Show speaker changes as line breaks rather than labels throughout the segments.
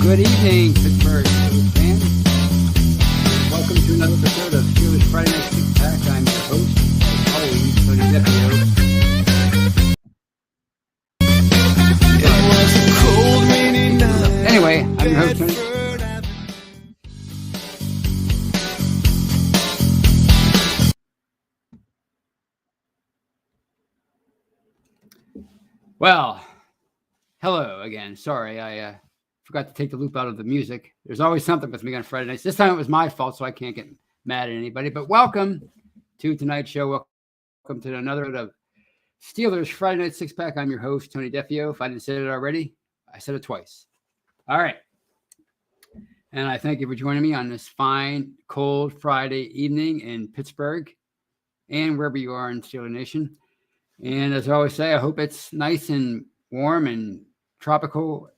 Good evening, Pittsburgh Steelers fans. Welcome to another episode of Steelers Friday Night Six Pack. I'm your host, as always, Tony DeFeo. Anyway, I'm your host, Tony. Well, hello again. Sorry, I forgot to take the loop out of the music. There's always something with me on Friday nights. This time it was my fault, so I can't get mad at anybody. But welcome to tonight's show. Welcome to another of Steelers Friday Night Six Pack. I'm your host, Tony DeFeo. If I didn't say it already, I said it twice. All right. And I thank you for joining me on this fine, cold Friday evening in Pittsburgh and wherever you are in Steeler Nation. And as I always say, I hope it's nice and warm and tropical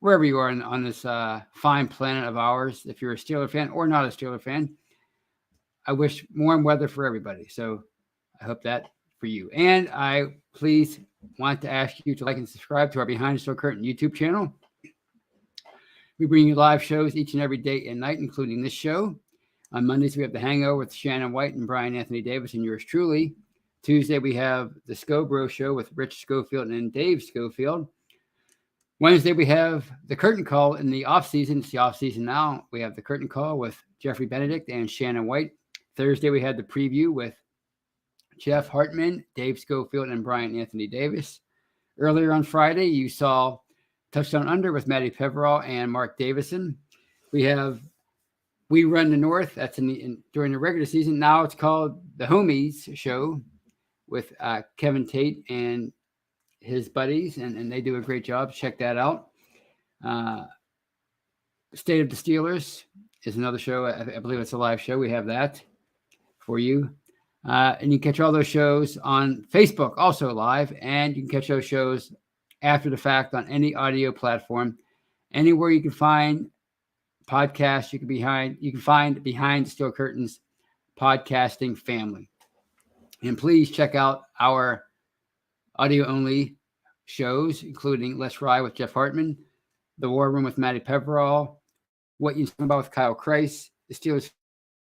wherever you are on this fine planet of ours. If you're a Steeler fan or not a Steeler fan, I wish warm weather for everybody. So I hope that for you. And I please want to ask you to like and subscribe to our Behind the Steel Curtain YouTube channel. We bring you live shows each and every day and night, including this show. On Mondays, we have The Hangover with Shannon White and Brian Anthony Davis and yours truly. Tuesday, we have the Scobro Show with Rich Schofield and Dave Schofield. Wednesday, we have the Curtain Call in the off-season. It's the off-season now. We have the Curtain Call with Jeffrey Benedict and Shannon White. Thursday, we had the preview with Jeff Hartman, Dave Schofield, and Brian Anthony Davis. Earlier on Friday, you saw Touchdown Under with Matty Peverall and Mark Davison. We have We Run the North. That's during the regular season. Now it's called the Homies Show with Kevin Tate and his buddies, and they do a great job. Check that out. State of the Steelers is another show. I believe it's a live show. We have that for you. And you can catch all those shows on Facebook, also live, and you can catch those shows after the fact on any audio platform. Anywhere you can find podcasts, you can find Behind the Steel Curtains podcasting family. And please check out our audio-only shows, including Let's Ride with Jeff Hartman, The War Room with Matty Peverall, What You Talking About with Kyle Kreis, The Steelers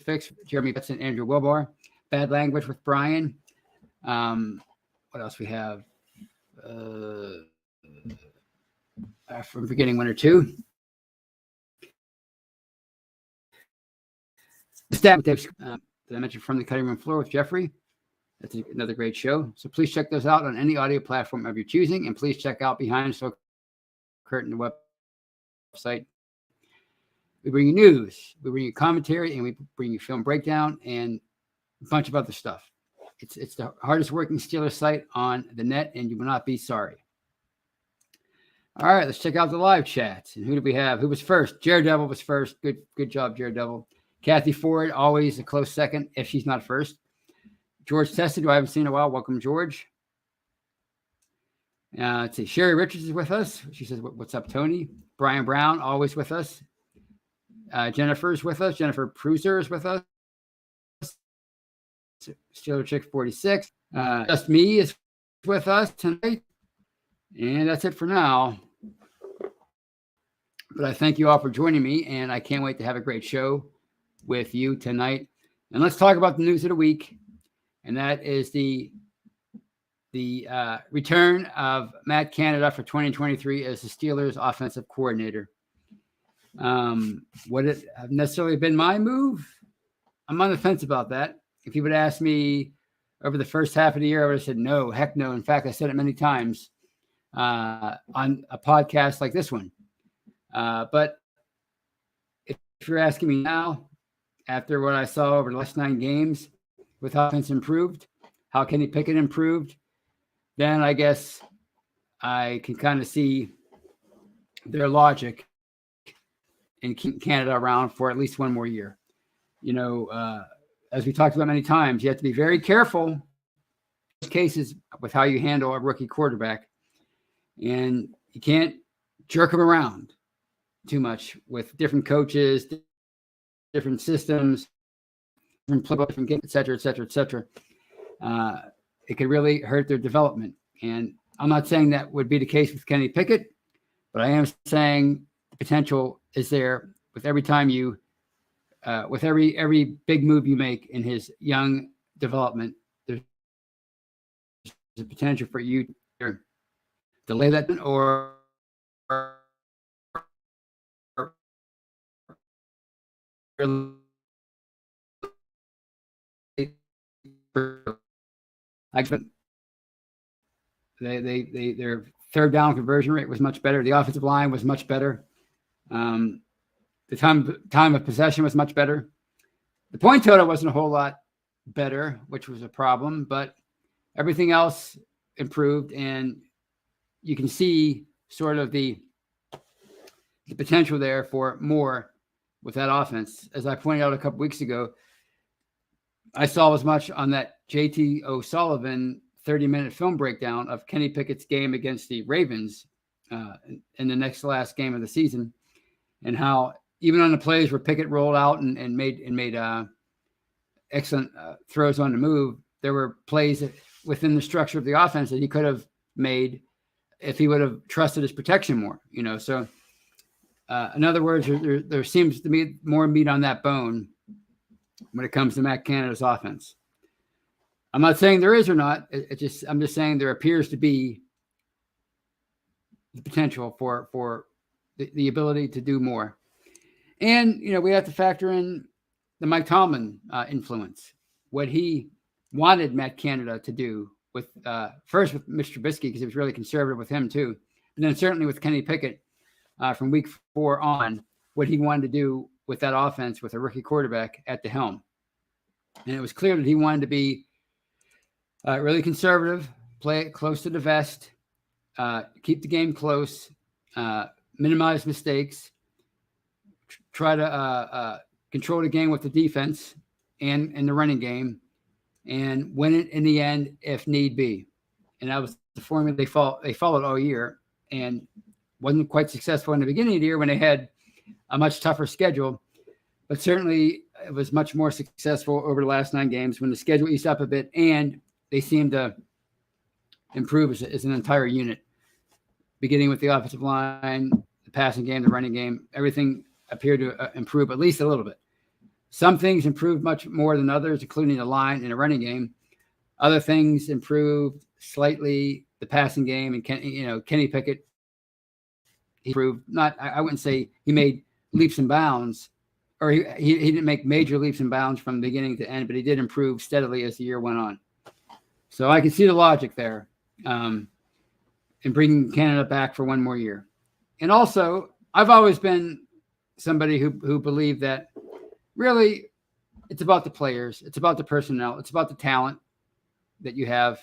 Fix with Jeremy Betts and Andrew Wilbar, Bad Language with Brian. What else we have? I'm forgetting one or two. The Stat Tips that I mentioned from the cutting room floor with Jeffrey. That's another great show. So please check those out on any audio platform of your choosing. And please check out Behind the Steel Curtain website. We bring you news, we bring you commentary, and we bring you film breakdown and a bunch of other stuff. It's the hardest working Steelers site on the net, and you will not be sorry. All right, let's check out the live chats. And who did we have? Who was first? Jared Devil was first. Good job, Jared Devil. Kathy Ford, always a close second if she's not first. George Tested, who I haven't seen in a while. Welcome, George. Let's see. Sherry Richards is with us. She says, what's up, Tony? Brian Brown, always with us. Jennifer's with us. Jennifer Pruser is with us. Steeler Chick 46. Just Me is with us tonight. And that's it for now. But I thank you all for joining me, and I can't wait to have a great show with you tonight. And let's talk about the news of the week. And that is the return of Matt Canada for 2023 as the Steelers offensive coordinator. Would it have necessarily been my move? I'm on the fence about that. If you would ask me over the first half of the year, I would have said no, heck no. In fact, I said it many times on a podcast like this one. But if you're asking me now, after what I saw over the last 9 games, with how offense improved, how Kenny Pickett improved, then I guess I can kind of see their logic in keeping Canada around for at least one more year. You know, as we talked about many times, you have to be very careful in cases with how you handle a rookie quarterback. And you can't jerk them around too much with different coaches, different systems, different playbook, different games, et cetera, et cetera, et cetera. It could really hurt their development. And I'm not saying that would be the case with Kenny Pickett, but I am saying potential is there with every time you, with every big move you make in his young development. There's a potential for you to delay that or their third down conversion rate was much better. The offensive line was much better. The time of possession was much better. The point total wasn't a whole lot better, which was a problem, but everything else improved, and you can see sort of the potential there for more with that offense. As I pointed out a couple weeks ago, I saw as much on that JT O'Sullivan 30-minute film breakdown of Kenny Pickett's game against the Ravens in the next last game of the season, and how even on the plays where Pickett rolled out and made excellent throws on the move, there were plays within the structure of the offense that he could have made if he would have trusted his protection more. So in other words, there seems to be more meat on that bone when it comes to Matt Canada's offense. I'm not saying there is or not. I'm just saying there appears to be the potential for the ability to do more. And, we have to factor in the Mike Tomlin influence, what he wanted Matt Canada to do with first with Mr. Trubisky, because he was really conservative with him too. And then certainly with Kenny Pickett from week 4 on, what he wanted to do with that offense with a rookie quarterback at the helm. And it was clear that he wanted to be really conservative, play it close to the vest, keep the game close, minimize mistakes, try to control the game with the defense and the running game, and win it in the end if need be. And that was the formula they followed all year, and wasn't quite successful in the beginning of the year when they had a much tougher schedule, but certainly it was much more successful over the last 9 games when the schedule eased up a bit and they seemed to improve as an entire unit, beginning with the offensive line, the passing game, the running game. Everything appeared to improve at least a little bit. Some things improved much more than others, including the line and the running game. Other things improved slightly, the passing game, and Kenny Pickett, he improved. I wouldn't say he made leaps and bounds, or he didn't make major leaps and bounds from beginning to end, but he did improve steadily as the year went on. So I can see the logic there in bringing Canada back for one more year. And also, I've always been somebody who believed that really it's about the players, it's about the personnel, it's about the talent that you have.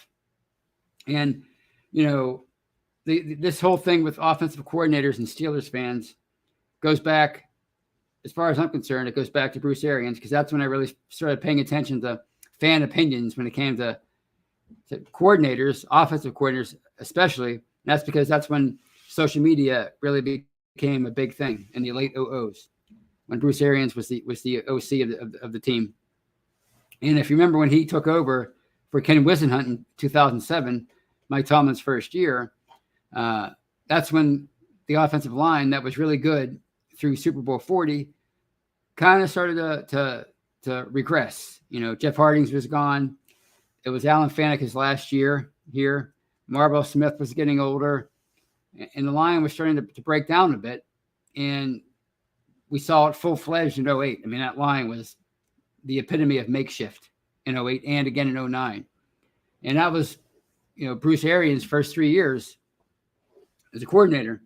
And, this whole thing with offensive coordinators and Steelers fans goes back, as far as I'm concerned, it goes back to Bruce Arians, because that's when I really started paying attention to fan opinions when it came to coordinators, offensive coordinators especially. And that's because that's when social media really became a big thing in the late 00s, when Bruce Arians was the OC of the team. And if you remember when he took over for Ken Wisenhunt in 2007, Mike Tomlin's first year, that's when the offensive line that was really good through Super Bowl 40 kind of started to regress. Jeff Hardings was gone. It was Alan Faneca's last year here. Marvel Smith was getting older, and the line was starting to break down a bit. And we saw it full-fledged in 08. I mean, that line was the epitome of makeshift in 08 and again in 09. And that was, Bruce Arians' first 3 years as a coordinator.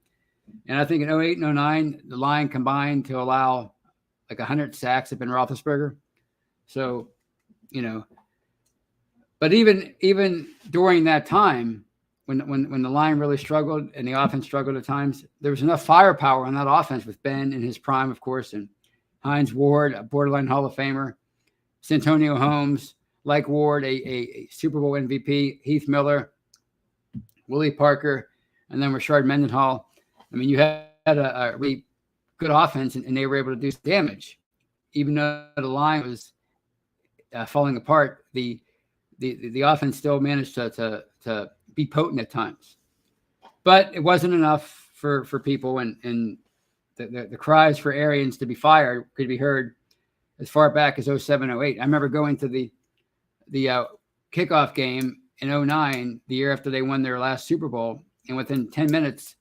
And I think in 08 and 09, the line combined to allow like 100 sacks of Ben Roethlisberger. So, but even during that time, when the line really struggled and the offense struggled at times, there was enough firepower on that offense with Ben in his prime, of course, and Hines Ward, a borderline Hall of Famer, Santonio Holmes, like Ward, a Super Bowl MVP, Heath Miller, Willie Parker, and then Rashard Mendenhall. I mean, you had a really good offense, and they were able to do damage. Even though the line was falling apart, the offense still managed to be potent at times. But it wasn't enough for people, and the cries for Arians to be fired could be heard as far back as 07, 08. I remember going to the kickoff game in 09, the year after they won their last Super Bowl, and within 10 minutes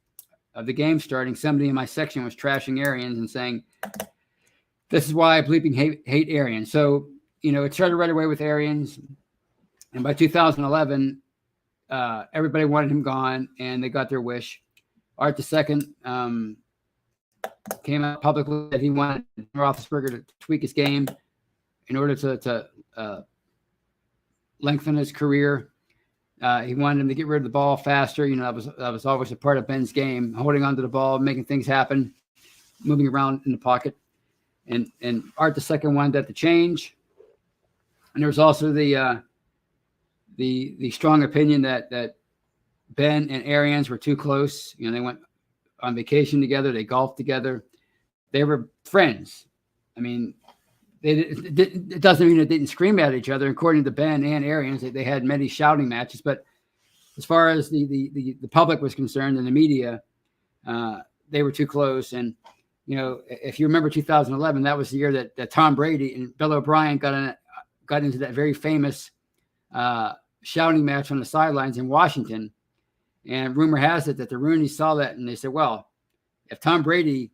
of the game starting, somebody in my section was trashing Arians and saying, "This is why I bleeping hate Arians." So, it started right away with Arians. And by 2011, everybody wanted him gone, and they got their wish. Art II came out publicly that he wanted Roethlisberger to tweak his game in order to lengthen his career. He wanted him to get rid of the ball faster. That was always a part of Ben's game, holding onto the ball, making things happen, moving around in the pocket. And Art II wanted that to change. And there was also the strong opinion that Ben and Arians were too close. They went on vacation together. They golfed together. They were friends. I mean, it doesn't mean they didn't scream at each other. According to Ben and Arians, they had many shouting matches. But as far as the public was concerned and the media, they were too close. And, if you remember 2011, that was the year that Tom Brady and Bill O'Brien got into that very famous shouting match on the sidelines in Washington. And rumor has it that the Rooneys saw that and they said, well, if Tom Brady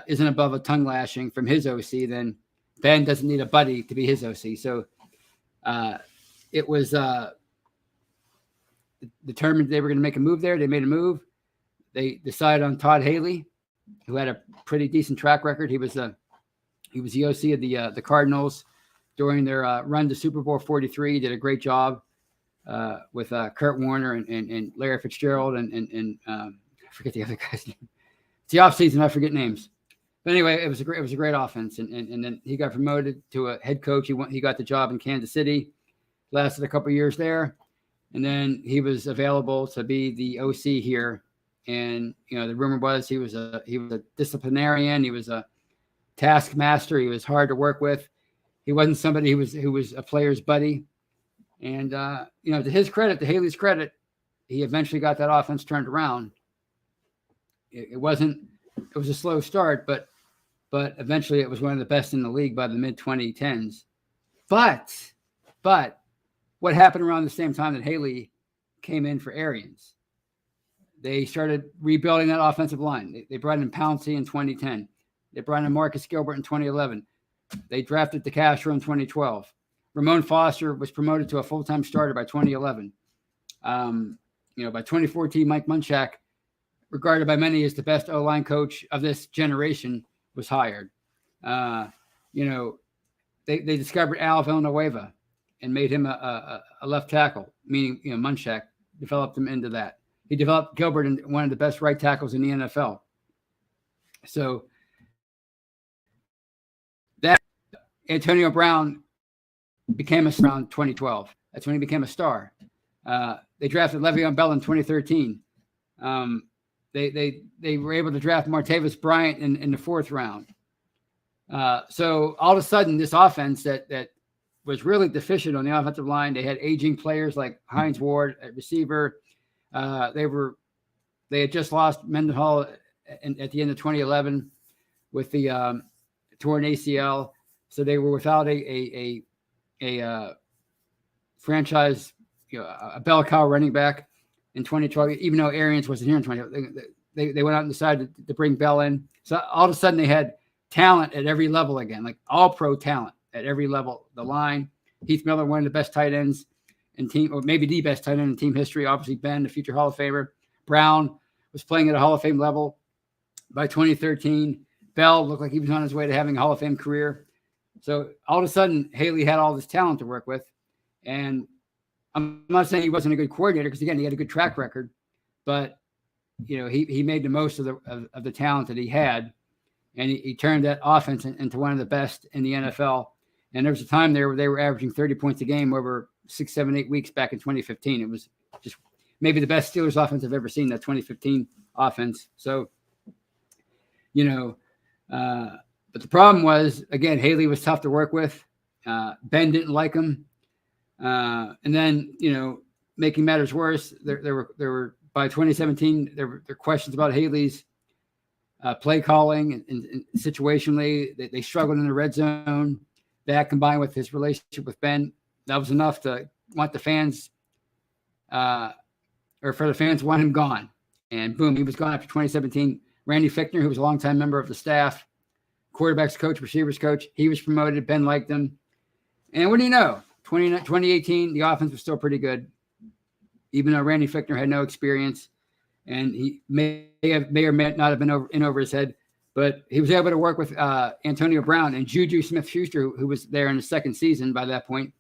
isn't above a tongue lashing from his OC, then Ben doesn't need a buddy to be his OC. So it was determined they were going to make a move there. They made a move. They decided on Todd Haley, who had a pretty decent track record. He was the OC of the Cardinals during their run to Super Bowl 43. He did a great job with Kurt Warner and Larry Fitzgerald and I forget the other guy's name. It's the offseason, I forget names. But anyway, it was a great offense, and then he got promoted to a head coach. He got the job in Kansas City, lasted a couple of years there, and then he was available to be the OC here. And the rumor was he was a disciplinarian. He was a taskmaster. He was hard to work with. He wasn't somebody who was a player's buddy. And to his credit, to Haley's credit, he eventually got that offense turned around. It was a slow start, but eventually it was one of the best in the league by the mid-2010s. But what happened around the same time that Haley came in for Arians? They started rebuilding that offensive line. They brought in Pouncey in 2010. They brought in Marcus Gilbert in 2011. They drafted DeCastro in 2012. Ramon Foster was promoted to a full-time starter by 2011. By 2014, Mike Munchak, regarded by many as the best O-line coach of this generation, was hired. They discovered Al Villanueva and made him a left tackle, meaning Munchak developed him into that. He developed Gilbert into one of the best right tackles in the NFL. So that Antonio Brown became a star around 2012. That's when he became a star. They drafted Le'Veon Bell in 2013. They were able to draft Martavis Bryant in the 4th round. So all of a sudden, this offense that was really deficient on the offensive line, they had aging players like Hines Ward at receiver. They had just lost Mendenhall at the end of 2011 with the torn ACL. So they were without a franchise, a bell cow running back in 2012, even though Arians wasn't here in 2012. They went out and decided to bring Bell in. So all of a sudden they had talent at every level again, like all pro talent at every level. The line, Heath Miller, one of the best tight ends in team, or maybe the best tight end in team history. Obviously Ben, the future Hall of Famer. Brown was playing at a Hall of Fame level by 2013. Bell looked like he was on his way to having a Hall of Fame career. So all of a sudden, Haley had all this talent to work with. And I'm not saying he wasn't a good coordinator, because again, he had a good track record, but he made the most of the talent that he had, and he turned that offense into one of the best in the NFL. And there was a time there where they were averaging 30 points a game over 6, 7, 8 weeks back in 2015. It was just maybe the best Steelers offense I've ever seen, that 2015 offense. So, but the problem was, again, Haley was tough to work with. Ben didn't like him. And then, making matters worse, there were by 2017, there were questions about Haley's play calling and situationally. They struggled in the red zone. That combined with his relationship with Ben, that was enough to want the fans, or for the fans to want him gone. And boom, he was gone after 2017. Randy Fichtner, who was a longtime member of the staff, quarterbacks coach, receivers coach, he was promoted. Ben liked him. And what do you know? 2018, the offense was still pretty good, even though Randy Fichtner had no experience. And he may or may not have been in over his head, but he was able to work with Antonio Brown and Juju Smith-Schuster, who was there in the second season by that point.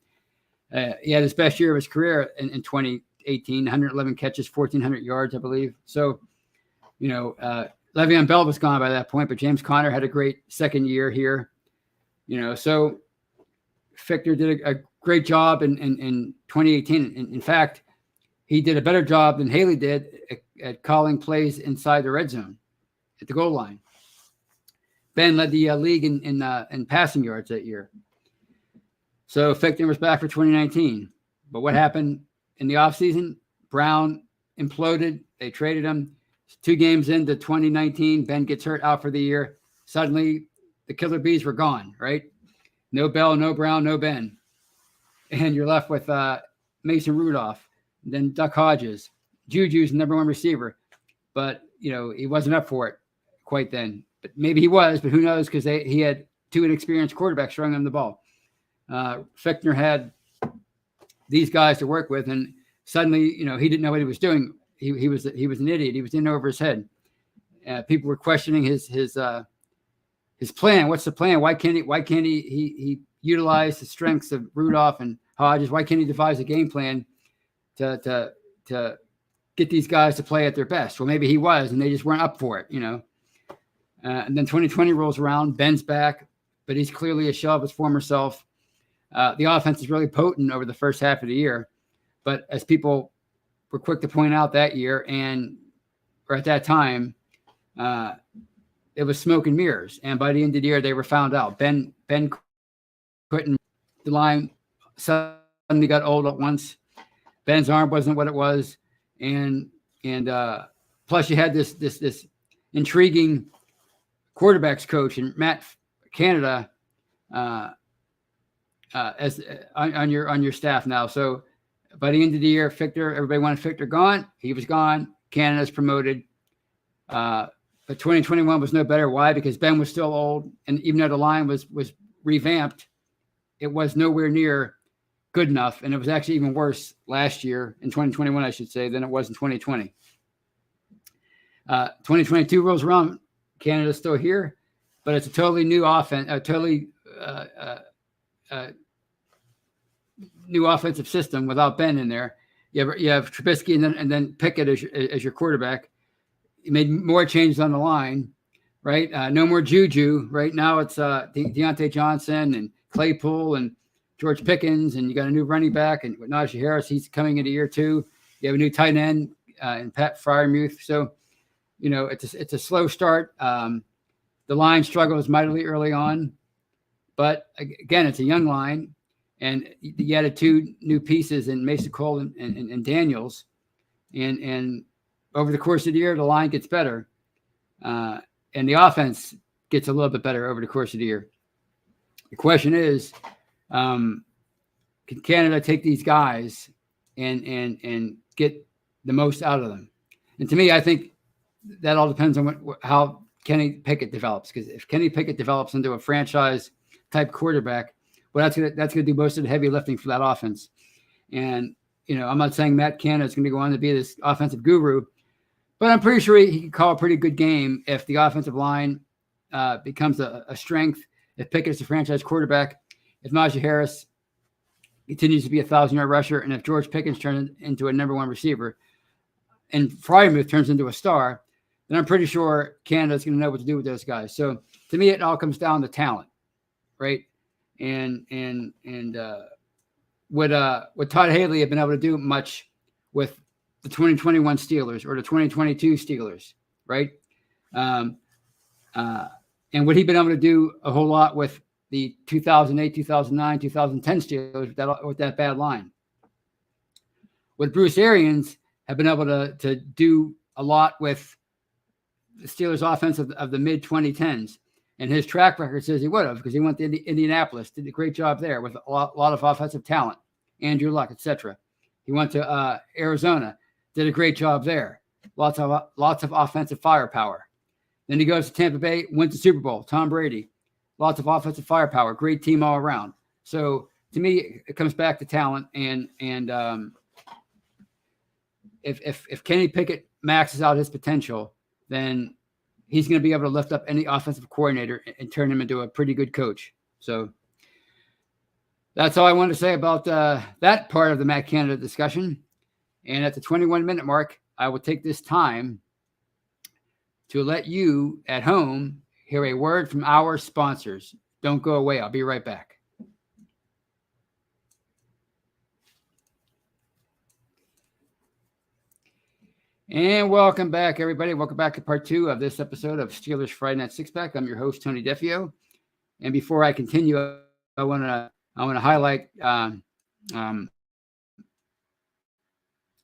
He had his best year of his career in 2018, 111 catches, 1,400 yards, I believe. So, Le'Veon Bell was gone by that point, but James Conner had a great second year here. So Fichtner did a great job in 2018. In fact, he did a better job than Haley did at calling plays inside the red zone at the goal line. Ben led the league in passing yards that year. So Fichtner was back for 2019. But what happened in the offseason? Brown imploded. They traded him. 2 games into 2019, Ben gets hurt, out for the year. Suddenly, the Killer Bees were gone, right? No Bell, no Brown, no Ben. And you're left with Mason Rudolph, then Duck Hodges. Juju's the number 1 receiver. But, he wasn't up for it quite then. But maybe he was, but who knows, because he had 2 inexperienced quarterbacks throwing him the ball. Fichtner had these guys to work with, and suddenly, he didn't know what he was doing. He was an idiot. He was in over his head. People were questioning his plan. What's the plan? Why can't he utilize the strengths of Rudolph and Hodges? Why can't he devise a game plan to get these guys to play at their best? Well, maybe he was, and they just weren't up for it, And then 2020 rolls around. Ben's back, but he's clearly a shell of his former self. The offense is really potent over the first half of the year, but as people were quick to point out that year or at that time, it was smoke and mirrors. And by the end of the year, they were found out. Ben couldn't. The line suddenly got old at once. Ben's arm wasn't what it was, and plus you had this intriguing quarterbacks coach and Matt Canada as on your staff now. So by the end of the year, everybody wanted Fichtner gone. He was gone. Canada's promoted. But 2021 was no better. Why? Because Ben was still old, and even though the line was revamped, it was nowhere near good enough, and it was actually even worse last year in 2021, I should say, than it was in 2020. 2022 rolls around. Canada's still here, but it's a totally new offense, a totally new offensive system without Ben in there. You have Trubisky and then Pickett as your quarterback. You made more changes on the line, right? No more Juju. Right now it's Deontay Johnson and Claypool and George Pickens, and you got a new running back and Najee Harris. He's coming into year 2. You have a new tight end and Pat Freiermuth. So, it's a slow start. The line struggles mightily early on, but again, it's a young line, and you added 2 new pieces in Mason Cole and Daniels, and over the course of the year, the line gets better, and the offense gets a little bit better over the course of the year. The question is, can Canada take these guys and get the most out of them? And to me, I think that all depends on how Kenny Pickett develops. Because if Kenny Pickett develops into a franchise type quarterback, well, that's gonna do most of the heavy lifting for that offense. And I'm not saying Matt Canada is going to go on to be this offensive guru, but I'm pretty sure he can call a pretty good game if the offensive line becomes a strength. If Pickett's a franchise quarterback, if Najee Harris continues to be a 1,000-yard rusher, and if George Pickens turns into a number 1 receiver, and Freiermuth turns into a star, then I'm pretty sure Canada's going to know what to do with those guys. So to me, it all comes down to talent, right? And would Todd Haley have been able to do much with the 2021 Steelers or the 2022 Steelers, right? And would he been able to do a whole lot with the 2008, 2009, 2010 Steelers with that bad line? Would Bruce Arians have been able to do a lot with the Steelers offense of the mid 2010s. And his track record says he would have, because he went to Indianapolis, did a great job there with a lot of offensive talent, Andrew Luck, etc. He went to Arizona, did a great job there, lots of offensive firepower. Then he goes to Tampa Bay, went to Super Bowl, Tom Brady, lots of offensive firepower, great team all around. So to me, it comes back to talent, and if Kenny Pickett maxes out his potential, then he's going to be able to lift up any offensive coordinator and turn him into a pretty good coach. So that's all I wanted to say about that part of the Matt Canada discussion. And at the 21-minute mark, I will take this time to let you at home hear a word from our sponsors. Don't go away. I'll be right back. And welcome back, everybody. Welcome back to part 2 of this episode of Steelers Friday Night Six Pack. I'm your host, Tony Defio. And before I continue, I want to highlight,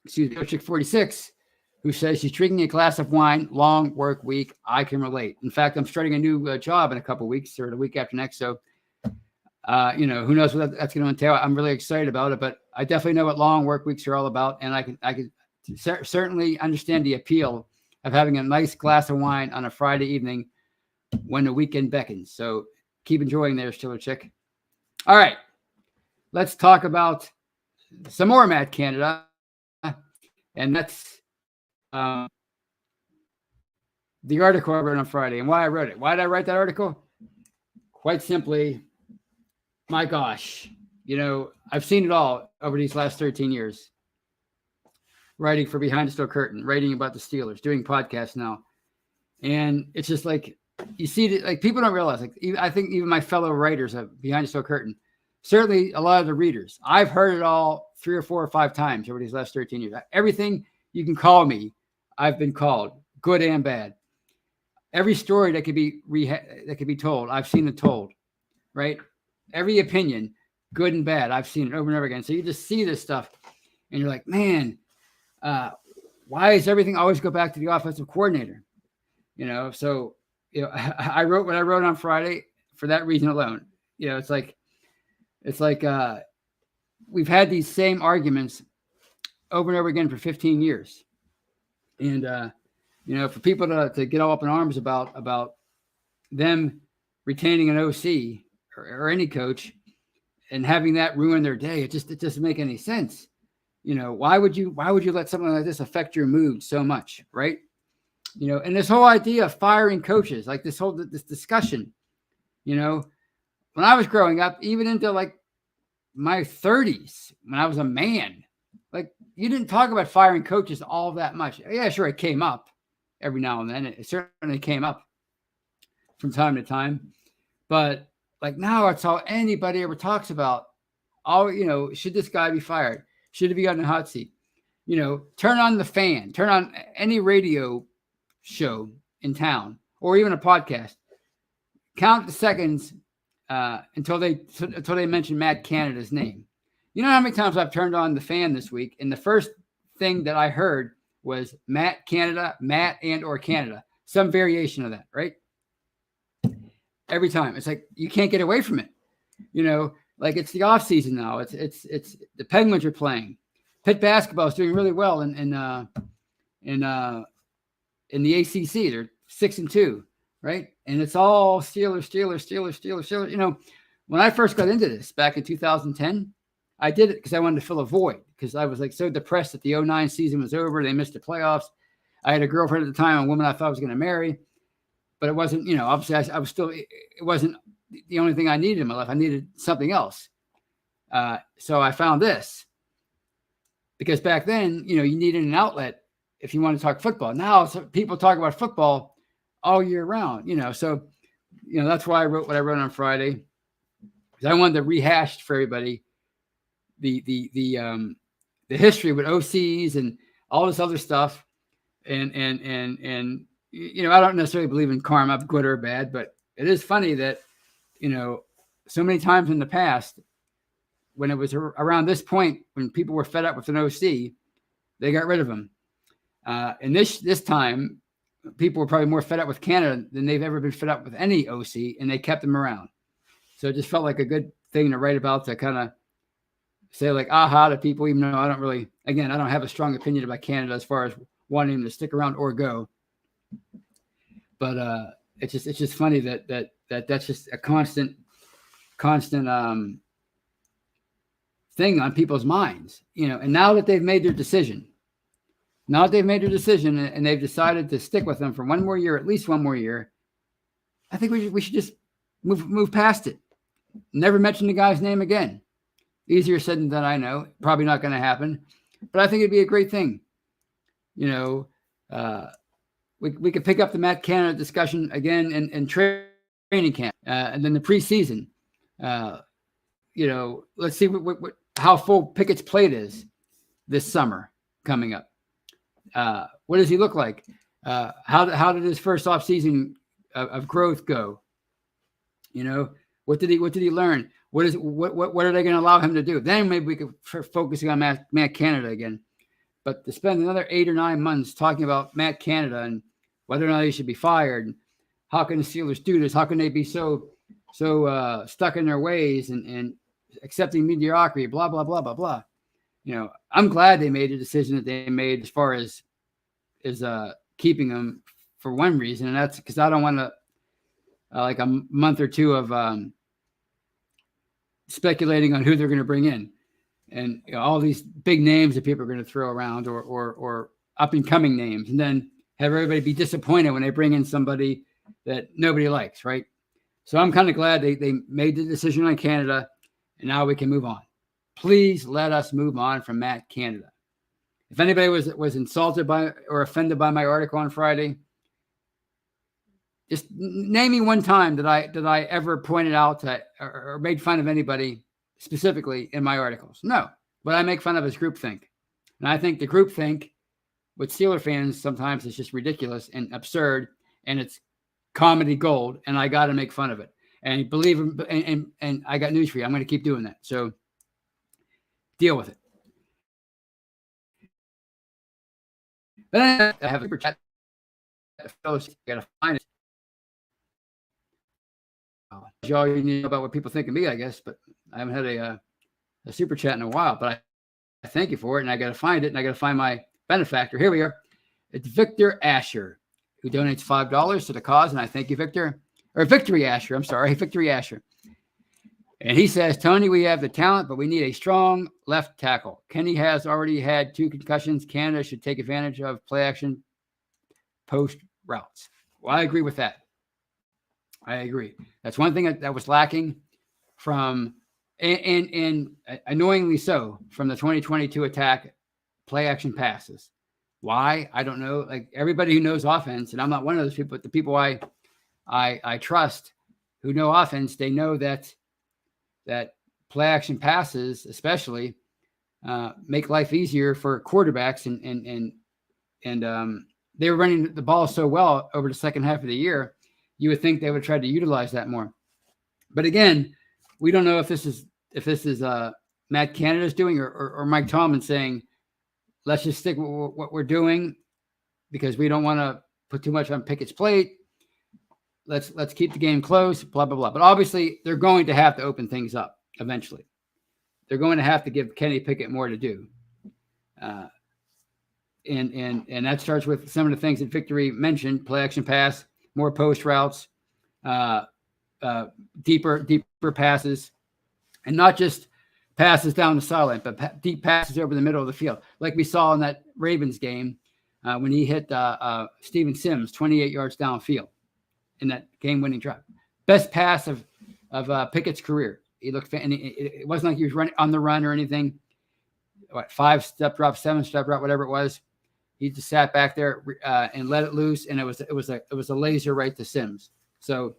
Chick 46, who says she's drinking a glass of wine, long work week. I can relate. In fact, I'm starting a new job in a couple of weeks, or the week after next. So, who knows what that's going to entail. I'm really excited about it, but I definitely know what long work weeks are all about, and I can certainly understand the appeal of having a nice glass of wine on a Friday evening when the weekend beckons. So keep enjoying there, Steeler Chick. All right, let's talk about some more Matt Canada, and that's the article I wrote on Friday and why I wrote it. Why did I write that article? Quite simply, my gosh, I've seen it all over these last 13 years. Writing for Behind the Steel Curtain, writing about the Steelers, doing podcasts now. And it's just like, you see it, like people don't realize, I think even my fellow writers of Behind the Steel Curtain, certainly a lot of the readers, I've heard it all 3 or 4 or 5 times over these last 13 years. Everything you can call me, I've been called, good and bad. Every story that could be told, I've seen it told, right? Every opinion, good and bad, I've seen it over and over again. So you just see this stuff and you're like, man, why does everything always go back to the offensive coordinator? I wrote what I wrote on Friday for that reason alone. It's like we've had these same arguments over and over again for 15 years. And, for people to get all up in arms about them retaining an OC or any coach and having that ruin their day, it doesn't make any sense. Why would you let something like this affect your mood so much, right? And this whole idea of firing coaches, like this discussion, when I was growing up, even into like my 30s, when I was a man, like you didn't talk about firing coaches all that much. Yeah, sure, it came up every now and then. It certainly came up from time to time, but like now it's all anybody ever talks about. Should this guy be fired? Should he be on the hot seat? Turn on the fan, turn on any radio show in town or even a podcast. Count the seconds until they mention Matt Canada's name. You know how many times I've turned on the fan this week, and the first thing that I heard was Matt Canada, Matt and or Canada, some variation of that, right? Every time. It's like you can't get away from it. Like it's the off season now. It's the Penguins are playing. Pitt basketball is doing really well in the ACC. They're 6-2, right? And it's all Steelers. When I first got into this back in 2010, I did it because I wanted to fill a void because I was like so depressed that the 2009 season was over. They missed the playoffs. I had a girlfriend at the time, a woman I thought I was going to marry, but it wasn't. Obviously I was still. It wasn't the only thing I needed in my life. I needed something else. So I found this because back then, you needed an outlet if you want to talk football. Now people talk about football all year round, so, that's why I wrote what I wrote on Friday, because I wanted to rehash for everybody the history with OCs and all this other stuff. And I don't necessarily believe in karma, good or bad, but it is funny that, so many times in the past, when it was around this point, when people were fed up with an OC, they got rid of him. And this time, people were probably more fed up with Canada than they've ever been fed up with any OC, and they kept him around. So it just felt like a good thing to write about, to kind of say like aha to people, even though I don't have a strong opinion about Canada as far as wanting him to stick around or go. But it's just funny that's just a constant thing on people's minds, and now that they've made their decision, and they've decided to stick with them for one more year, at least one more year, I think we should just move past it. Never mention the guy's name again. Easier said than done, I know. Probably not going to happen, but I think it'd be a great thing. We could pick up the Matt Canada discussion again in training camp, and then the preseason. Let's see how full Pickett's plate is this summer coming up. What does he look like? How did his first off season of growth go? What did he learn? What are they going to allow him to do? Then maybe we could focus on Matt Canada again. But to spend another 8 or 9 months talking about Matt Canada and whether or not he should be fired, how can the Steelers do this? How can they be so stuck in their ways and accepting mediocrity? Blah blah blah blah blah. I'm glad they made the decision that they made as far as keeping him for one reason, and that's because I don't want to like a month or two of speculating on who they're going to bring in, and all these big names that people are going to throw around, or up and coming names, and then have everybody be disappointed when they bring in somebody that nobody likes, right? So I'm kind of glad they made the decision on Canada, and now we can move on. Please let us move on from Matt Canada. If anybody was insulted by or offended by my article on Friday, just name me one time that I ever pointed out to or made fun of anybody specifically in my articles. No, what I make fun of is groupthink. And I think the groupthink with Steeler fans sometimes is just ridiculous and absurd, and it's comedy gold, and I got to make fun of it. And believe and I got news for you. I'm going to keep doing that. So deal with it. But I have a super chat. I got to find it. All you need to know about what people think of me, I guess, but I haven't had a super chat in a while, but I thank you for it, and I got to find it, and I got to find my benefactor. Here we are. It's Victor Asher, who donates $5 to the cause, and I thank you, Victor. Or Victory Asher, I'm sorry, Victory Asher. And he says, Tony, we have the talent, but we need a strong left tackle. Kenny has already had 2 concussions. Canada should take advantage of play action post routes. Well, I agree with that. I agree. That's one thing that was lacking from, and annoyingly so, from the 2022 attack, play action passes. Why? I don't know. Like everybody who knows offense, and I'm not one of those people, but the people I trust who know offense, they know that play action passes, especially, make life easier for quarterbacks, and they were running the ball so well over the second half of the year. You would think they would try to utilize that more. But again, we don't know if this is Matt Canada's doing or Mike Tomlin saying, let's just stick with what we're doing because we don't want to put too much on Pickett's plate. Let's keep the game close, blah, blah, blah. But obviously, they're going to have to open things up eventually. They're going to have to give Kenny Pickett more to do. And that starts with some of the things that Victory mentioned: play action pass, more post routes, deeper passes, and not just passes down the sideline, but deep passes over the middle of the field, like we saw in that Ravens game when he hit Steven Sims 28 yards downfield in that game-winning drive. Best pass of Pickett's career. He looked, and it wasn't like he was running on the run or anything. 5-step drop, 7-step drop, whatever it was. He just sat back there and let it loose, and it was a laser right to Sims. So,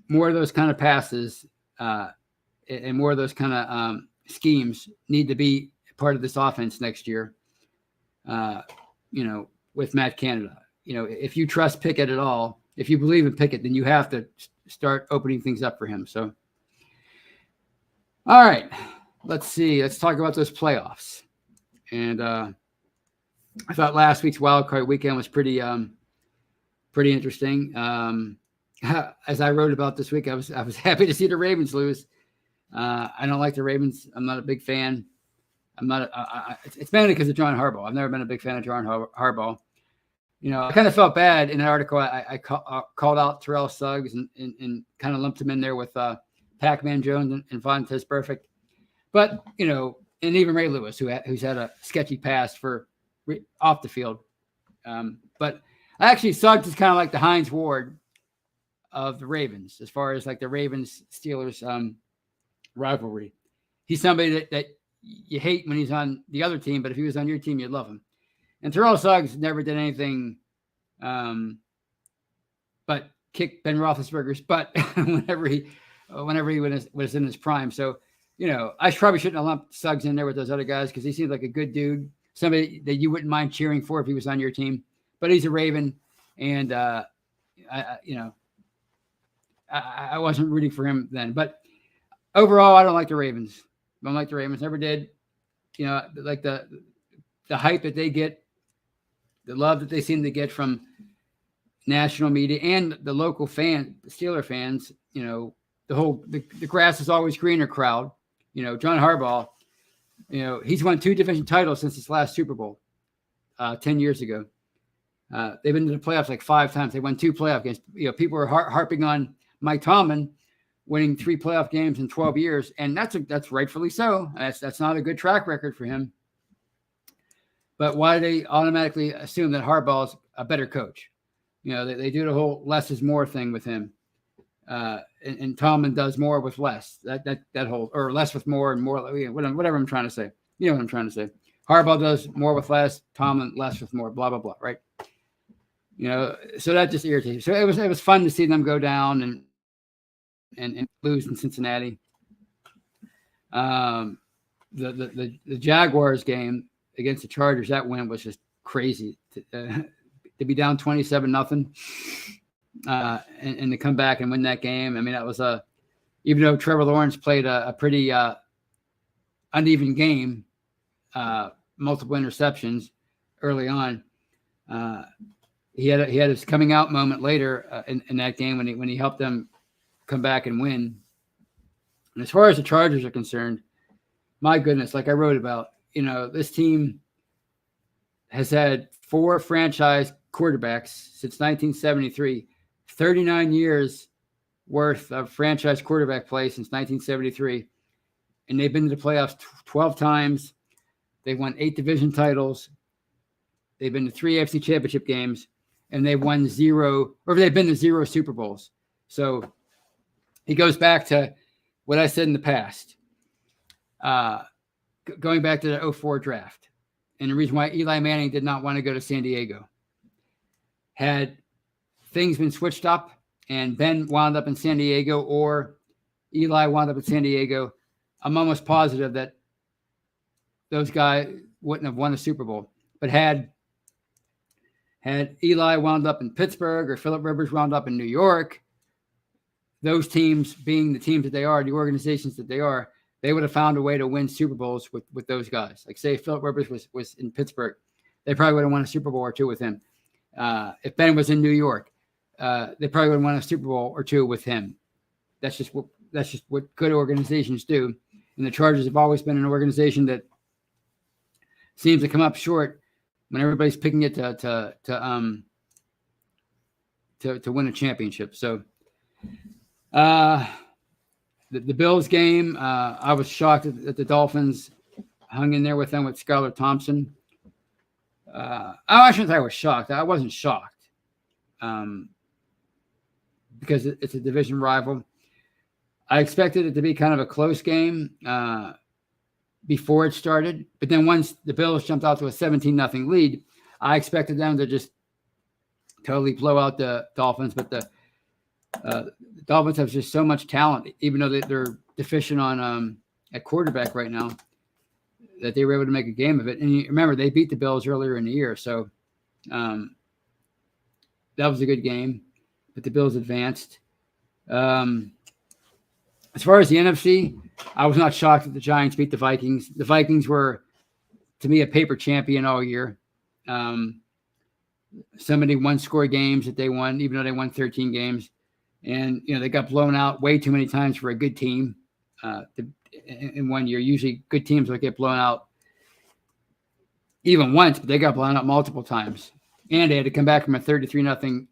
more of those kind of passes and more of those kind of schemes need to be part of this offense next year. With Matt Canada, if you trust Pickett at all, if you believe in Pickett, then you have to start opening things up for him. So, all right, let's see. Let's talk about those playoffs. And I thought last week's wild card weekend was pretty interesting. As I wrote about this week, I was happy to see the Ravens lose. I don't like the Ravens. I'm not a big fan. It's mainly because of John Harbaugh. I've never been a big fan of John Harbaugh. I kind of felt bad in an article. I called out Terrell Suggs and kind of lumped him in there with Pac-Man Jones and Vontaze Perfect. But, and even Ray Lewis, who's had a sketchy past for off the field. But actually, Suggs is kind of like the Hines Ward of the Ravens, as far as like the Ravens-Steelers rivalry. He's somebody that you hate when he's on the other team, but if he was on your team, you'd love him. And Terrell Suggs never did anything but kick Ben Roethlisberger's butt whenever he was in his prime. So, I probably shouldn't have lumped Suggs in there with those other guys because he seems like a good dude, somebody that you wouldn't mind cheering for if he was on your team. But he's a Raven, and I wasn't rooting for him then. But overall, I don't like the Ravens. Never did. Like the hype that they get, the love that they seem to get from national media and the local Steeler fans, the grass is always greener crowd. John Harbaugh, he's won 2 division titles since his last Super Bowl 10 years ago. They've been to the playoffs like 5 times. They won 2 playoff games. People are harping on Mike Tomlin winning 3 playoff games in 12 years, and that's rightfully so. That's not a good track record for him. But why do they automatically assume that Harbaugh's a better coach? They do the whole less is more thing with him, and Tomlin does more with less. That whole, or less with more and more, whatever I'm trying to say. You know what I'm trying to say. Harbaugh does more with less. Tomlin less with more. Blah blah blah. Right? So that just irritates me. So it was fun to see them go down and lose in Cincinnati. The Jaguars game against the Chargers, that win was just crazy. To be down 27-0 and to come back and win that game. I mean, that was even though Trevor Lawrence played a pretty uneven game, multiple interceptions early on. He had his coming out moment later in that game when he helped them come back and win. And as far as the Chargers are concerned, my goodness, like I wrote about, this team has had 4 franchise quarterbacks since 1973, 39 years worth of franchise quarterback play since 1973. And they've been to the playoffs 12 times. They've won 8 division titles. They've been to 3 AFC championship games, and they've been to 0 Super Bowls. So it goes back to what I said in the past, going back to the 2004 draft. And the reason why Eli Manning did not want to go to San Diego. Had things been switched up and Ben wound up in San Diego or Eli wound up in San Diego, I'm almost positive that those guys wouldn't have won a Super Bowl. But had Eli wound up in Pittsburgh or Phillip Rivers wound up in New York, those teams being the teams that they are, the organizations that they are, they would have found a way to win Super Bowls with those guys. Like say if Phillip Rivers was in Pittsburgh, they probably would have won a Super Bowl or 2 with him. If Ben was in New York, they probably would have won a Super Bowl or 2 with him. That's just what good organizations do. And the Chargers have always been an organization that seems to come up short when everybody's picking it to win a championship. So the Bills game, I was shocked that the Dolphins hung in there with them with Skylar Thompson. I shouldn't say I was shocked. I wasn't shocked because it's a division rival. I expected it to be kind of a close game before it started. But then once the Bills jumped out to a 17-0 lead, I expected them to just totally blow out the Dolphins. But the Dolphins have just so much talent, even though they're deficient on at quarterback right now, that they were able to make a game of it. And you remember, they beat the Bills earlier in the year. So that was a good game, but the Bills advanced. As far as the NFC, I was not shocked that the Giants beat the Vikings. The Vikings were, to me, a paper champion all year. So many one-score games that they won, even though they won 13 games. And, they got blown out way too many times for a good team in 1 year. Usually good teams will get blown out even once, but they got blown out multiple times. And they had to come back from a 33-0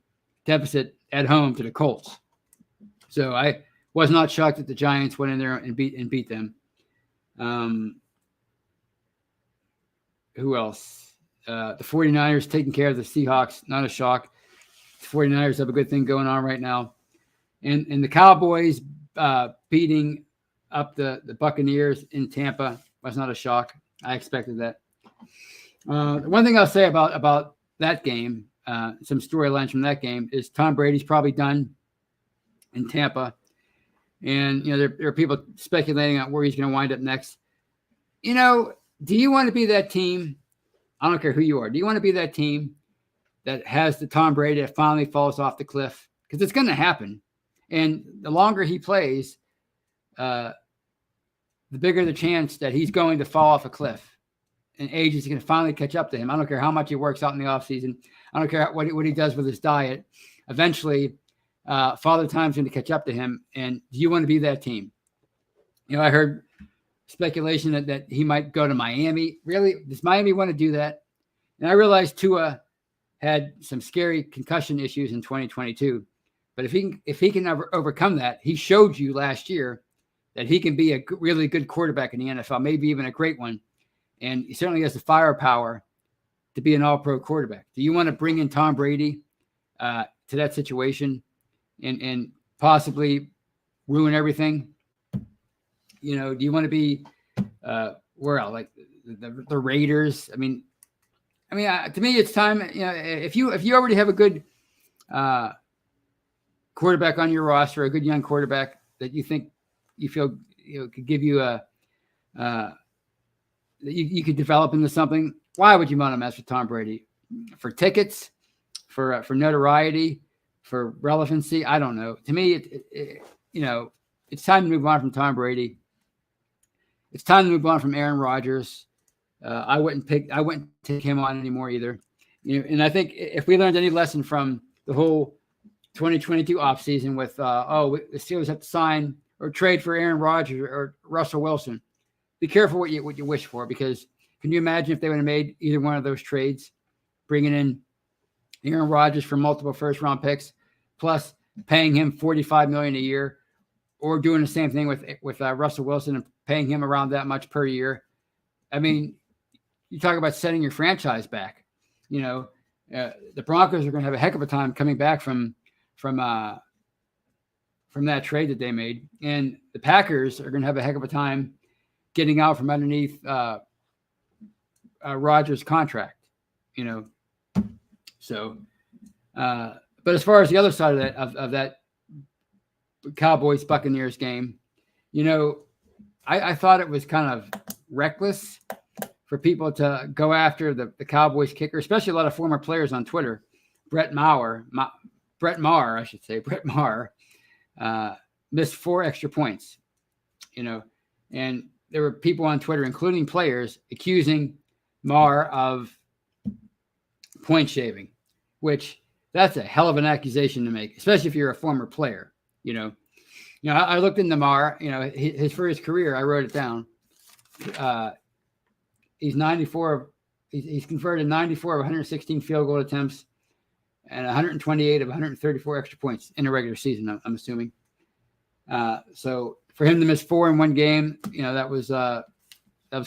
deficit at home to the Colts. So I was not shocked that the Giants went in there and beat them. Who else? The 49ers taking care of the Seahawks, not a shock. The 49ers have a good thing going on right now. And the Cowboys beating up the Buccaneers in Tampa was not a shock. I expected that. One thing I'll say about that game, some storylines from that game, is Tom Brady's probably done in Tampa. And, there are people speculating on where he's going to wind up next. Do you want to be that team? I don't care who you are. Do you want to be that team that has the Tom Brady that finally falls off the cliff? Because it's going to happen. And the longer he plays, the bigger the chance that he's going to fall off a cliff. And age is going to finally catch up to him. I don't care how much he works out in the offseason. I don't care what he does with his diet. Eventually, Father Time's going to catch up to him. And do you want to be that team? I heard speculation that he might go to Miami. Really? Does Miami want to do that? And I realized Tua had some scary concussion issues in 2022. But if he can overcome that, he showed you last year that he can be a really good quarterback in the NFL, maybe even a great one. And he certainly has the firepower to be an all-pro quarterback. Do you want to bring in Tom Brady to that situation and possibly ruin everything? Do you want to be where else? Like the Raiders? I mean, to me, it's time. If you already have a good quarterback on your roster, a good young quarterback that you feel could give you that you could develop into something, why would you want to mess with Tom Brady? For tickets, for notoriety, for relevancy? I don't know. To me, it's time to move on from Tom Brady. It's time to move on from Aaron Rodgers. I wouldn't take him on anymore either. And I think if we learned any lesson from the whole 2022 offseason with, the Steelers have to sign or trade for Aaron Rodgers or Russell Wilson, be careful what you wish for, because can you imagine if they would have made either one of those trades, bringing in Aaron Rodgers for multiple first-round picks, plus paying him $45 million a year, or doing the same thing with Russell Wilson and paying him around that much per year? I mean, you talk about setting your franchise back. The Broncos are going to have a heck of a time coming back from that trade that they made, and the Packers are going to have a heck of a time getting out from underneath Rodgers' contract. So, but as far as the other side of that Cowboys Buccaneers game, I thought it was kind of reckless for people to go after the Cowboys kicker, especially a lot of former players on Twitter. Brett Maher, missed 4 extra points, and there were people on Twitter, including players, accusing Maher of point shaving, which that's a hell of an accusation to make, especially if you're a former player. I looked into Maher, his for his career, I wrote it down. He's converted 94 of 116 field goal attempts and 128 of 134 extra points in a regular season, I'm assuming. So for him to miss 4 in one game, that was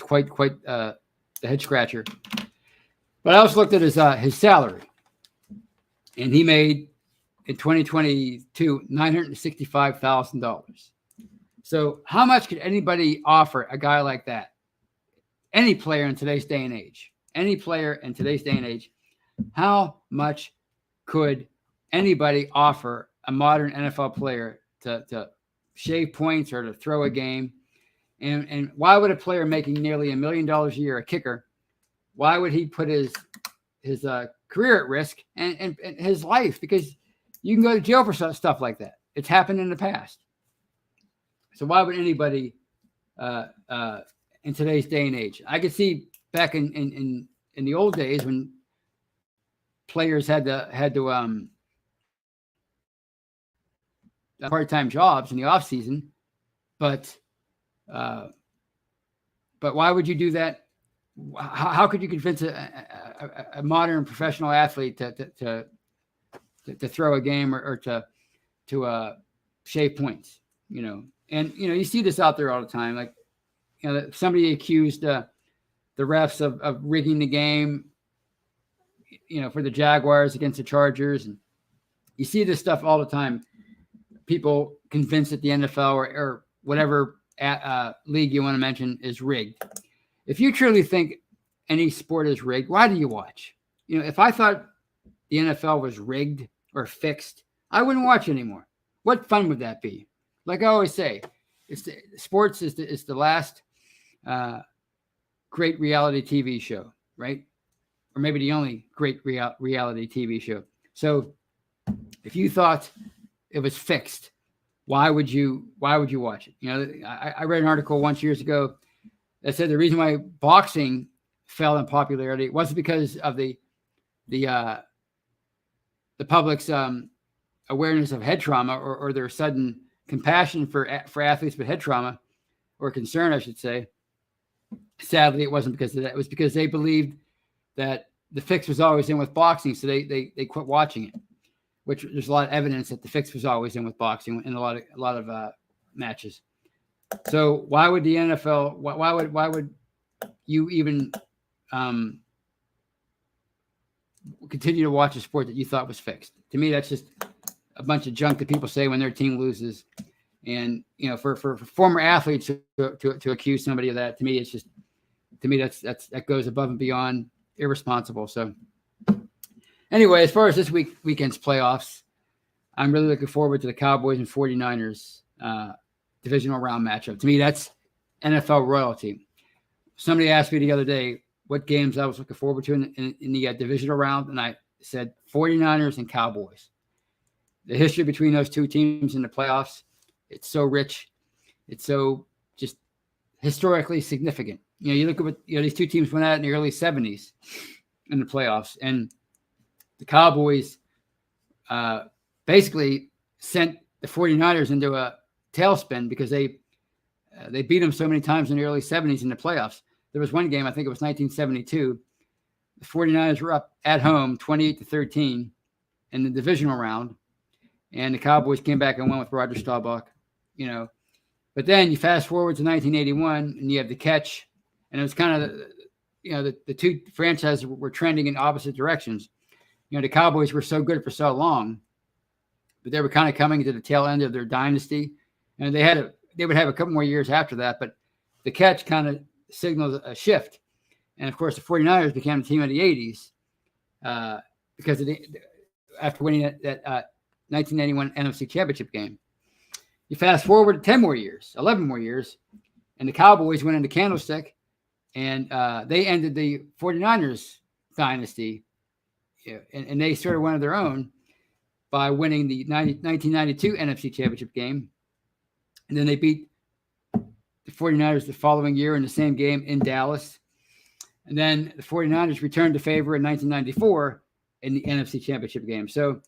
quite the head scratcher. But I also looked at his salary, and he made in 2022 $965,000. So how much could anybody offer a guy like that? Any player in today's day and age. How much could anybody offer a modern NFL player to shave points or to throw a game? And why would a player making nearly $1 million a year, a kicker, why would he put his career at risk and his life? Because you can go to jail for stuff like that. It's happened in the past. So why would anybody in today's day and age? I could see back in the old days when players had to part-time jobs in the off season, but why would you do that? How could you convince a modern professional athlete to throw a game or to shave points? And you see this out there all the time. Like, somebody accused the refs of rigging the game, for the Jaguars against the Chargers, and you see this stuff all the time. People convinced that the NFL or whatever league you want to mention is rigged. If you truly think any sport is rigged, why do you watch? If I thought the NFL was rigged or fixed, I wouldn't watch anymore. What fun would that be? Like I always say, sports is the last great reality TV show, right? Or maybe the only great reality TV show. So if you thought it was fixed, why would you watch it? I read an article once years ago that said the reason why boxing fell in popularity wasn't because of the public's awareness of head trauma or their sudden compassion for athletes with head trauma, or concern, I should say. Sadly, it wasn't because of that. It was because they believed that the fix was always in with boxing, so they quit watching it. Which there's a lot of evidence that the fix was always in with boxing in a lot of matches. So why would the NFL? Why would you even continue to watch a sport that you thought was fixed? To me, that's just a bunch of junk that people say when their team loses. And for former athletes to accuse somebody of that, to me that goes above and beyond irresponsible. So anyway, as far as this weekend's playoffs, I'm really looking forward to the Cowboys and 49ers divisional round matchup. To me, that's NFL royalty. Somebody asked me the other day what games I was looking forward to in the divisional round, and I said 49ers and Cowboys. The history between those two teams in the playoffs, it's so rich. It's so just historically significant. You look at what these two teams went at in the early 70s in the playoffs, and the Cowboys basically sent the 49ers into a tailspin because they beat them so many times in the early 70s in the playoffs. There was one game, I think it was 1972. The 49ers were up at home 28-13 in the divisional round, and the Cowboys came back and won with Roger Staubach. But then you fast forward to 1981, and you have the catch, and it was kind of the two franchises were trending in opposite directions. The Cowboys were so good for so long, but they were kind of coming to the tail end of their dynasty, and they would have a couple more years after that. But the catch kind of signaled a shift, and of course, the 49ers became the team of the 80s because after winning that 1991 NFC Championship game. You fast forward 10 more years, 11 more years, and the Cowboys went into Candlestick, and they ended the 49ers dynasty, and they started one of their own by winning the 1992 NFC Championship game. And then they beat the 49ers the following year in the same game in Dallas. And then the 49ers returned to favor in 1994 in the NFC Championship game. So,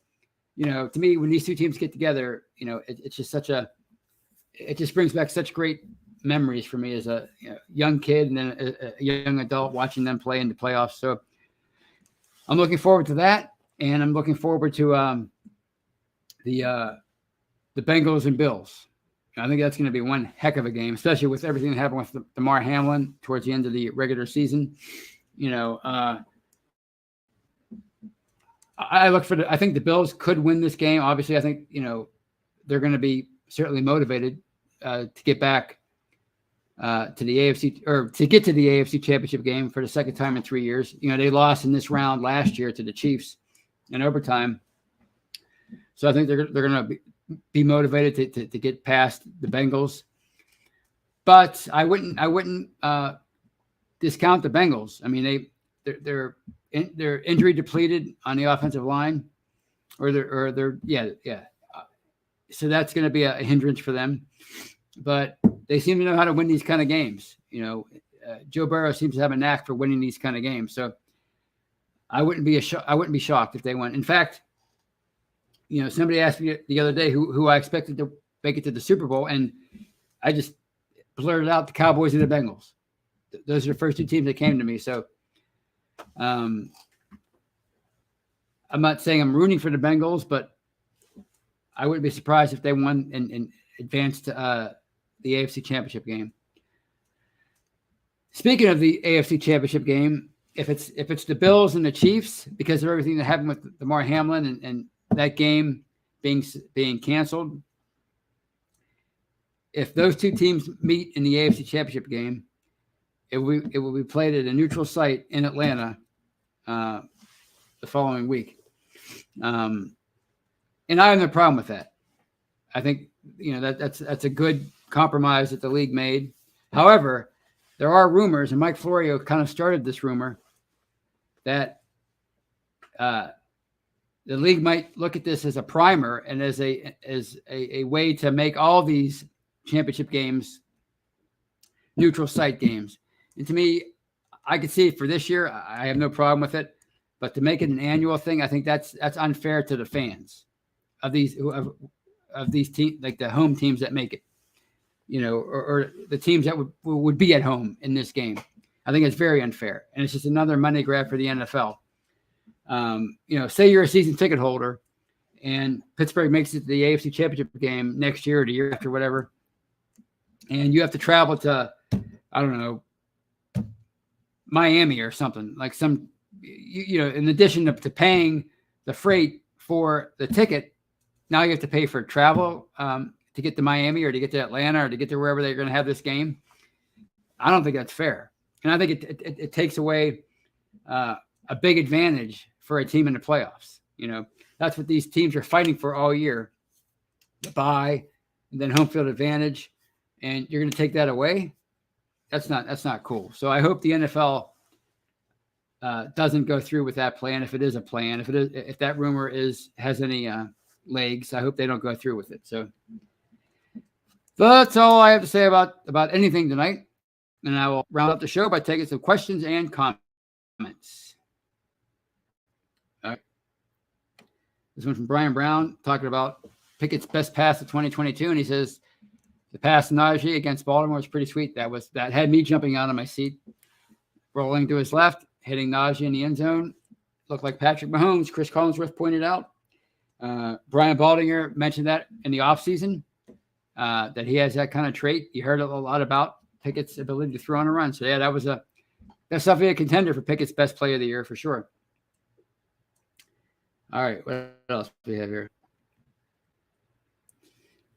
to me, when these two teams get together, it's just it just brings back such great memories for me as a young kid and then a young adult watching them play in the playoffs. So I'm looking forward to that, and I'm looking forward to the Bengals and Bills. I think that's going to be one heck of a game, especially with everything that happened with Damar Hamlin towards the end of the regular season. I think the Bills could win this game. Obviously, I think, they're going to be certainly motivated to get back to the AFC or to get to the AFC Championship game for the second time in 3 years. They lost in this round last year to the Chiefs in overtime. So I think they're going to be motivated to get past the Bengals. But I wouldn't discount the Bengals. I mean, they're injury depleted on the offensive line, or they're so that's going to be a hindrance for them. But they seem to know how to win these kind of games. Joe Burrow seems to have a knack for winning these kind of games. So I wouldn't be shocked if they won. In fact, somebody asked me the other day who I expected to make it to the Super Bowl, and I just blurted out the Cowboys and the Bengals. Those are the first two teams that came to me. So I'm not saying I'm rooting for the Bengals, but I wouldn't be surprised if they won and advanced to the AFC Championship game. Speaking of the AFC Championship game, if it's the Bills and the Chiefs, because of everything that happened with Damar Hamlin and that game being canceled, if those two teams meet in the AFC Championship game, it will be played at a neutral site in Atlanta the following week. And I have no problem with that. I think that's a good compromise that the league made. However, there are rumors, and Mike Florio kind of started this rumor, that the league might look at this as a primer and as a way to make all these championship games neutral site games. And to me, I could see it for this year. I have no problem with it. But to make it an annual thing, I think that's unfair to the fans of these teams, like the home teams that make it, or the teams that would be at home in this game. I think it's very unfair, and it's just another money grab for the NFL. Say you're a season ticket holder, and Pittsburgh makes it to the AFC Championship game next year or the year after, whatever, and you have to travel to, I don't know, Miami or something, like some, in addition to paying the freight for the ticket, now you have to pay for travel to get to Miami or to get to Atlanta or to get to wherever they're going to have this game. I don't think that's fair. And I think it takes away a big advantage for a team in the playoffs. That's what these teams are fighting for all year, the bye, and then home field advantage. And you're going to take that away. That's not cool. So I hope the NFL doesn't go through with that plan. If it is a plan, if that rumor has any legs, I hope they don't go through with it. So that's all I have to say about anything tonight. And I will round up the show by taking some questions and comments. All right. This one from Brian Brown talking about Pickett's best pass of 2022. And he says, the pass to Najee against Baltimore was pretty sweet. That had me jumping out of my seat, rolling to his left, hitting Najee in the end zone. Looked like Patrick Mahomes, Chris Collinsworth pointed out. Brian Baldinger mentioned that in the offseason, that he has that kind of trait. You heard a lot about Pickett's ability to throw on a run. So, yeah, that's definitely a contender for Pickett's best play of the year for sure. All right, what else do we have here?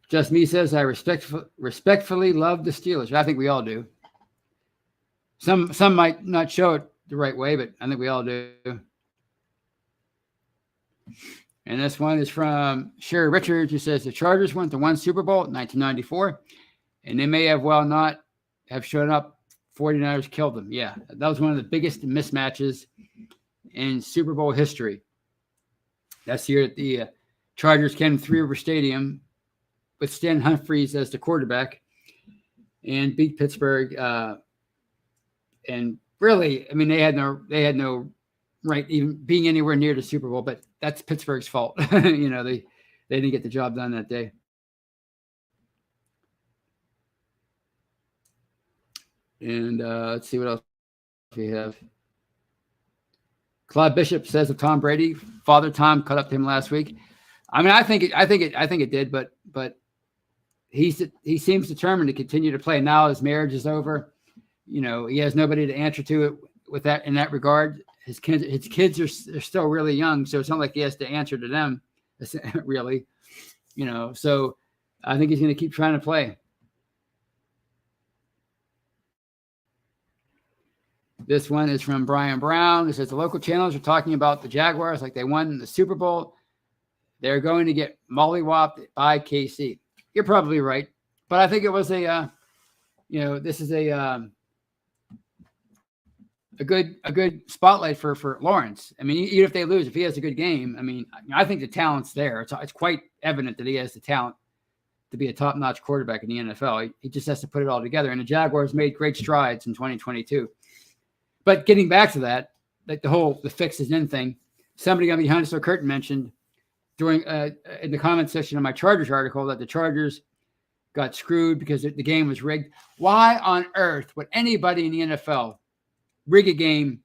Just Me says, I respectfully love the Steelers. I think we all do. Some might not show it the right way, but I think we all do. And this one is from Sherry Richards, who says the Chargers went to one Super Bowl in 1994, and they may not have shown up. 49ers killed them. Yeah, that was one of the biggest mismatches in Super Bowl history. That's the year that the Chargers came to Three River Stadium with Stan Humphries as the quarterback and beat Pittsburgh. And really, I mean, they had no right even being anywhere near the Super Bowl, but that's Pittsburgh's fault. They didn't get the job done that day. And let's see what else we have. Claude Bishop says of Tom Brady, Father Tom cut up to him last week. I mean, I think it did, but he seems determined to continue to play. Now his marriage is over. He has nobody to answer to it with that in that regard. His kids are still really young, so it's not like he has to answer to them, really. So I think he's going to keep trying to play. This one is from Brian Brown. It says the local channels are talking about the Jaguars like they won the Super Bowl. They're going to get mollywopped by KC. You're probably right, but I think it was this is a good spotlight for Lawrence. I mean, even if they lose, if he has a good game, I mean, I think the talent's there. It's quite evident that he has the talent to be a top-notch quarterback in the NFL. He just has to put it all together. And the Jaguars made great strides in 2022. But getting back to that like the fix is in thing. Somebody on Behind the Steel Curtain mentioned during in the comment section of my Chargers article that the Chargers got screwed because the game was rigged. Why on earth would anybody in the NFL rig a game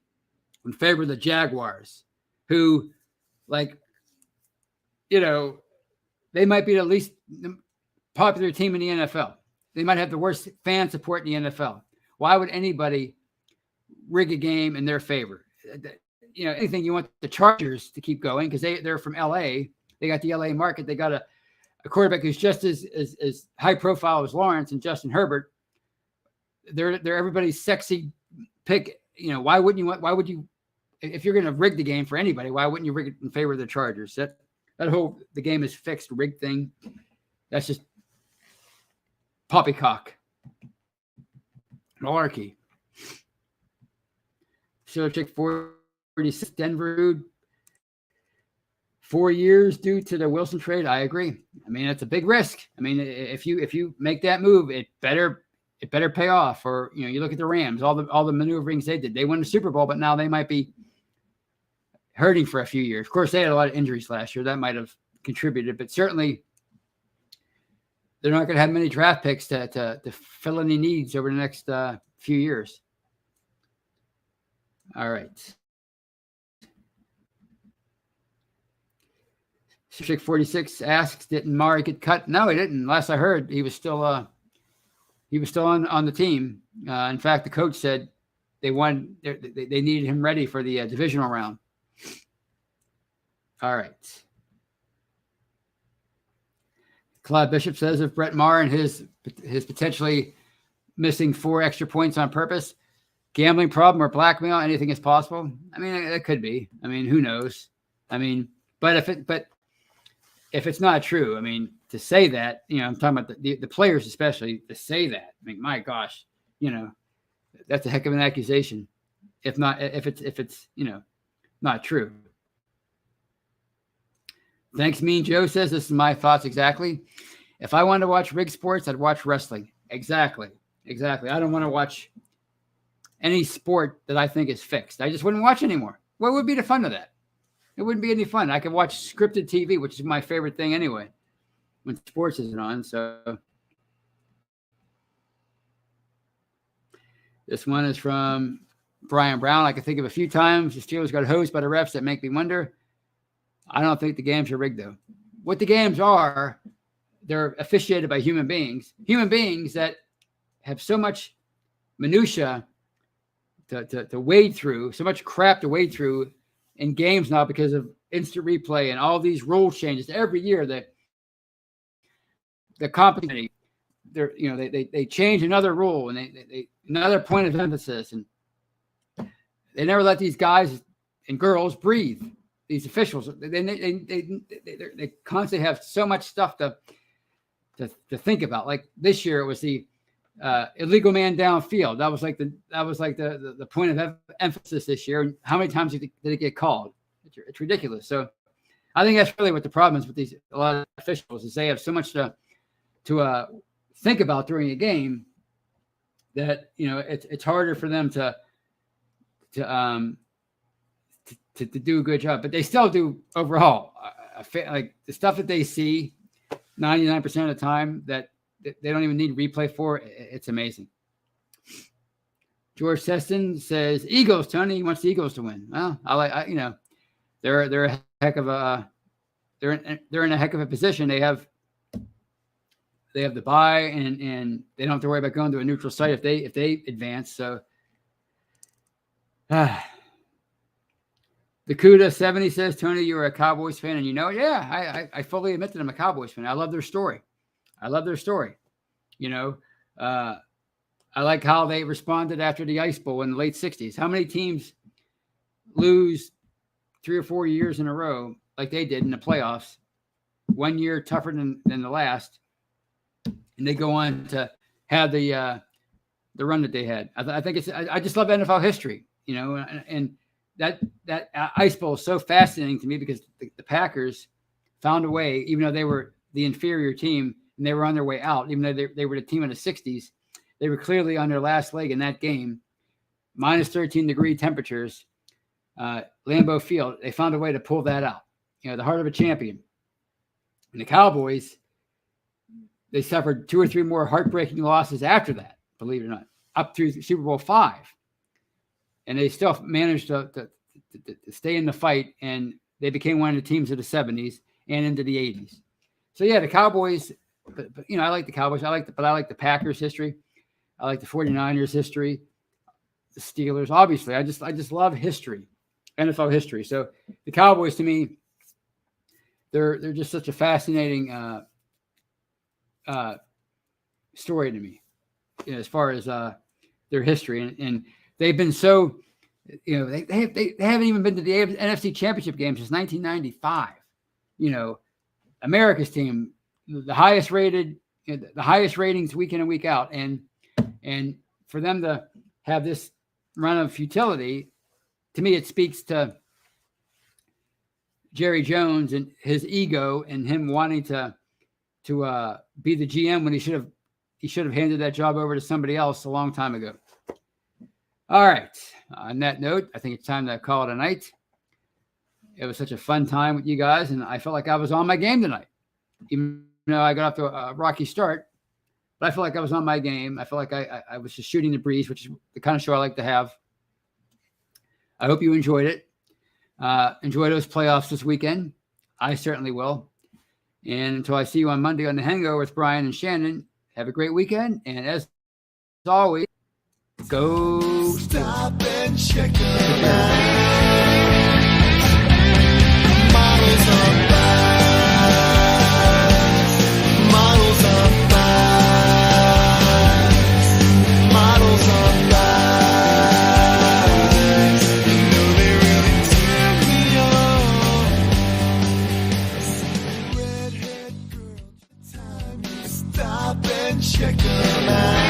in favor of the Jaguars, who, like, you know, they might be the least popular team in the NFL. They might have the worst fan support in the NFL. Why would anybody rig a game in their favor? You know, anything you want the Chargers to keep going because they're from LA. They got the LA market. They got a quarterback who's just as high profile as Lawrence and Justin Herbert. They're everybody's sexy pick. You know, why would you, if you're going to rig the game for anybody, why wouldn't you rig it in favor of the Chargers? That whole the game is fixed rig thing. That's just poppycock. Malarkey. So check 46 Denver 4 years due to the Wilson trade. I agree. I mean, it's a big risk. I mean, if you make that move, it better pay off. Or, you know, you look at the Rams, all the maneuverings they did. They won the Super Bowl, but now they might be hurting for a few years. Of course, they had a lot of injuries last year. That might have contributed, but certainly they're not going to have many draft picks to fill any needs over the next few years. All right. Chick 46 asks, didn't Mari get cut? No, he didn't. Last I heard, he was still on the team. In fact, the coach said they needed him ready for the divisional round. All right. Clyde Bishop says if Brett Maher and his potentially missing 4 extra points on purpose, gambling problem or blackmail, anything is possible. I mean, it could be. I mean, who knows? I mean, but if it's not true, I mean, to say that, you know, I'm talking about the players especially, to say that, I mean, my gosh, you know, that's a heck of an accusation. If it's you know, not true. Thanks, Mean Joe says, this is my thoughts exactly. If I wanted to watch rig sports, I'd watch wrestling. Exactly. I don't want to watch any sport that I think is fixed. I just wouldn't watch anymore. What would be the fun of that? It wouldn't be any fun. I could watch scripted TV, which is my favorite thing anyway, when sports isn't on. So this one is from Brian Brown. I can think of a few times the Steelers got hosed by the refs that make me wonder. I don't think the games are rigged, though. What the games are, they're officiated by human beings that have so much minutia to wade through, so much crap to wade through in games now because of instant replay and all these rule changes every year. That the company, they change another rule and they another point of emphasis, and they never let these guys and girls breathe. These officials, they constantly have so much stuff to think about. Like this year, it was the illegal man downfield. That was like the point of emphasis this year. How many times did it get called? It's ridiculous. So I think that's really what the problem is with a lot of officials, is they have so much to think about during a game that, you know, it's harder for them to do a good job, but they still do overall. Like the stuff that they see 99% of the time that they don't even need replay for, it's amazing. George Seston says, Eagles, Tony. He wants the Eagles to win. Well, they're a heck of a they're in a heck of a position. They have the bye and they don't have to worry about going to a neutral site if they advance. So the Cuda 70 says, Tony, you're a Cowboys fan, and you know, yeah, I fully admit that I'm a Cowboys fan. I love their story. You know, I like how they responded after the Ice Bowl in the late 60s. How many teams lose 3 or 4 years in a row like they did in the playoffs, 1 year tougher than the last, and they go on to have the run that they had? I think I just love NFL history, you know, and that Ice Bowl is so fascinating to me because the Packers found a way, even though they were the inferior team and they were on their way out, even though they were the team in the 60s, they were clearly on their last leg in that game, minus 13-degree temperatures. Lambeau Field. They found a way to pull that out. The heart of a champion. And the Cowboys, they suffered 2 or 3 more heartbreaking losses after that, believe it or not, up through Super Bowl V. And they still managed to stay in the fight, and they became one of the teams of the 70s and into the 80s. So, yeah, the Cowboys, but I like the Cowboys. I like the Packers history. I like the 49ers history, the Steelers. Obviously, I just love history, NFL history. So the Cowboys, to me, they're just such a fascinating story to me, as far as their history, and they've been so, they haven't even been to the NFC Championship game since 1995. America's team, the highest rated, the highest ratings week in and week out, and for them to have this run of futility, to me, it speaks to Jerry Jones and his ego and him wanting to be the GM when he should have handed that job over to somebody else a long time ago. All right. On that note, I think it's time to call it a night. It was such a fun time with you guys, and I felt like I was on my game tonight. Even though I got off to a rocky start, but I feel like I was on my game. I feel like I was just shooting the breeze, which is the kind of show I like to have. I hope you enjoyed it. Enjoy those playoffs this weekend. I certainly will. And until I see you on Monday on The Hangover with Brian and Shannon, have a great weekend. And as always, go stop and check it out. Models are back. Models are back. Models are back. You know they really turn me on. Redhead girl, time to stop and check them out.